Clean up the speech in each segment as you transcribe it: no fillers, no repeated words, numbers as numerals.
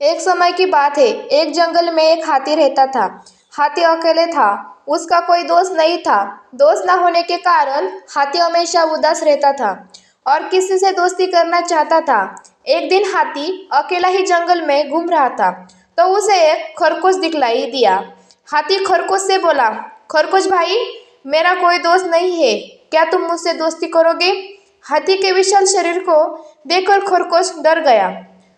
एक समय की बात है। एक जंगल में एक हाथी रहता था। हाथी अकेले था। उसका कोई दोस्त नहीं था। दोस्त न होने के कारण हाथी हमेशा उदास रहता था और किसी से दोस्ती करना चाहता था। एक दिन हाथी अकेला ही जंगल में घूम रहा था तो उसे एक खरगोश दिखलाई दिया। हाथी खरगोश से बोला, खरगोश भाई, मेरा कोई दोस्त नहीं है, क्या तुम मुझसे दोस्ती करोगे? हाथी के विशाल शरीर को देखकर खरगोश डर गया।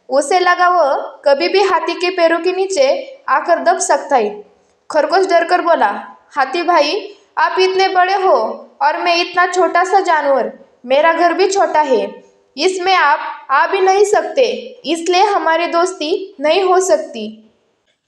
उसे लगा वह कभी भी हाथी के पैरों के नीचे आकर दब सकता है। खरगोश डरकर बोला, हाथी भाई, आप इतने बड़े हो और मैं इतना छोटा सा जानवर, मेरा घर भी छोटा है, इसमें आप आ भी नहीं सकते, इसलिए हमारी दोस्ती नहीं हो सकती।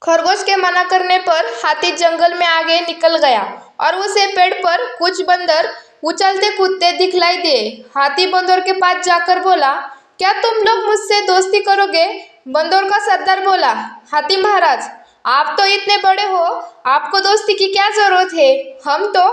खरगोश के मना करने पर हाथी जंगल में आगे निकल गया और उसे पेड़ पर कुछ बंदर उछलते कूदते दिखलाई दिए। हाथी बंदर के पास जाकर बोला, क्या तुम लोग मुझसे दोस्ती करोगे? बंदर का सरदार बोला, हाथी महाराज, आप तो इतने बड़े हो, आपको दोस्ती की क्या जरूरत है? हम तो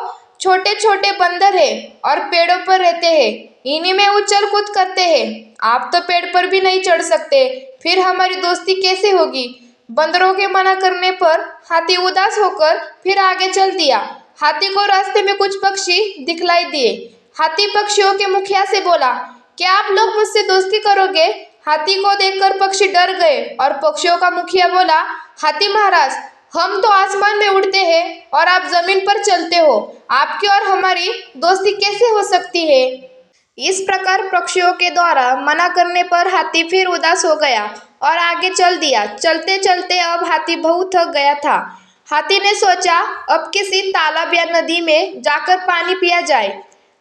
छोटे छोटे बंदर हैं और पेड़ों पर रहते हैं, इन्हीं में उछल कूद करते हैं। आप तो पेड़ पर भी नहीं चढ़ सकते, फिर हमारी दोस्ती कैसे होगी? बंदरों के मना करने पर हाथी उदास होकर फिर आगे चल दिया। हाथी को रास्ते में कुछ पक्षी दिखलाई दिए। हाथी पक्षियों के मुखिया से बोला, क्या आप लोग मुझसे दोस्ती करोगे? हाथी को देखकर पक्षी डर गए और पक्षियों का मुखिया बोला, हाथी महाराज, हम तो आसमान में उड़ते हैं और आप जमीन पर चलते हो, आपकी और हमारी दोस्ती कैसे हो सकती है? इस प्रकार पक्षियों के द्वारा मना करने पर हाथी फिर उदास हो गया और आगे चल दिया। चलते चलते अब हाथी बहुत थक गया था। हाथी ने सोचा, अब किसी तालाब या नदी में जाकर पानी पिया जाए।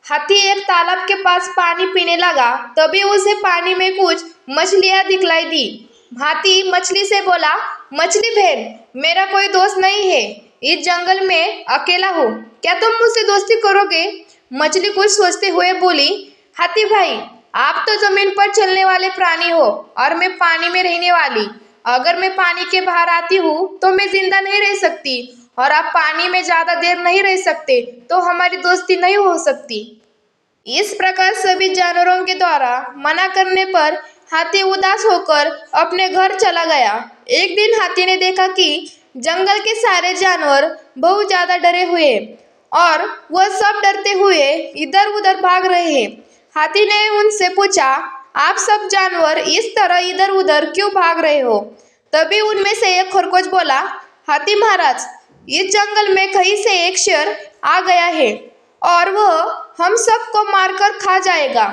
हाथी एक तालाब के पास पानी पीने लगा, तभी उसे पानी में कुछ मछलियां दिखलाई दी। हाथी मछली से बोला, मछली बहन, मेरा कोई दोस्त नहीं है, इस जंगल में अकेला हूँ, क्या तुम मुझसे दोस्ती करोगे? मछली कुछ सोचते हुए बोली, हाथी भाई, आप तो जमीन पर चलने वाले प्राणी हो और मैं पानी में रहने वाली। अगर मैं पानी के बाहर आती हूँ तो मैं जिंदा नहीं रह सकती और आप पानी में ज्यादा देर नहीं रह सकते, तो हमारी दोस्ती नहीं हो सकती। इस प्रकार सभी जानवरों के द्वारा मना करने पर हाथी उदास होकर अपने घर चला गया। एक दिन हाथी ने देखा कि जंगल के सारे जानवर बहुत ज्यादा डरे हुए और वह सब डरते हुए इधर उधर भाग रहे हैं। हाथी ने उनसे पूछा, आप सब जानवर इस तरह इधर उधर क्यों भाग रहे हो? तभी उनमें से एक खरगोश बोला, हाथी महाराज, इस जंगल में कहीं से एक शेर आ गया है और वह हम सबको मारकर खा जाएगा।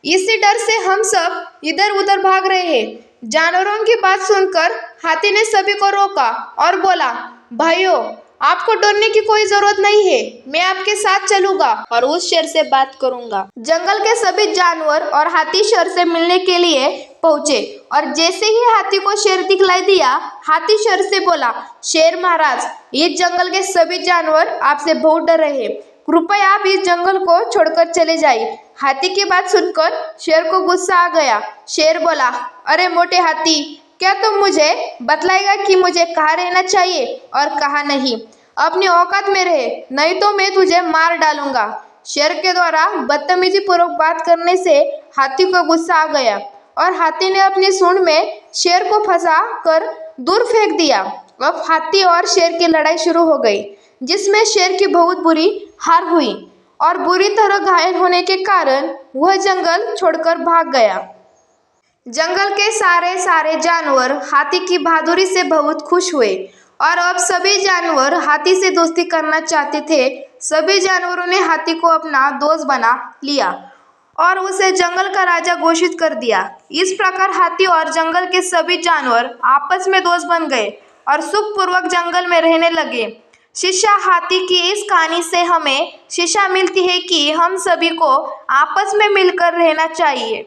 इसी डर से हम सब इधर उधर भाग रहे हैं। जानवरों की बात सुनकर हाथी ने सभी को रोका और बोला, भाइयों, आपको डरने की कोई जरूरत नहीं है, मैं आपके साथ चलूंगा और उस शेर से बात करूंगा। जंगल के सभी जानवर और हाथी शेर से मिलने के लिए पहुंचे और जैसे ही हाथी को शेर दिखलाई दिया, हाथी शेर से बोला, शेर महाराज, इस जंगल के सभी जानवर आपसे बहुत डर रहे हैं, कृपया आप इस जंगल को छोड़कर चले जाइए। हाथी की बात सुनकर शेर को गुस्सा आ गया। शेर बोला, अरे मोटे हाथी, क्या तुम मुझे बतलाएगा कि मुझे कहाँ रहना चाहिए और कहाँ नहीं? अपनी औकात में रहे, नहीं तो मैं तुझे मार डालूंगा। शेर के द्वारा बदतमीजी पूर्वक बात करने से हाथी को गुस्सा आ गया और हाथी ने अपनी सूंड में शेर को फंसा कर दूर फेंक दिया। अब हाथी और शेर की लड़ाई शुरू हो गई, जिसमें शेर की बहुत बुरी हार हुई और बुरी तरह घायल होने के कारण वह जंगल छोड़कर भाग गया। जंगल के सारे जानवर हाथी की बहादुरी से बहुत खुश हुए और अब सभी जानवर हाथी से दोस्ती करना चाहते थे। सभी जानवरों ने हाथी को अपना दोस्त बना लिया और उसे जंगल का राजा घोषित कर दिया। इस प्रकार हाथी और जंगल के सभी जानवर आपस में दोस्त बन गए और सुखपूर्वक जंगल में रहने लगे। शिक्षा, हाथी की इस कहानी से हमें शिक्षा मिलती है कि हम सभी को आपस में मिलकर रहना चाहिए।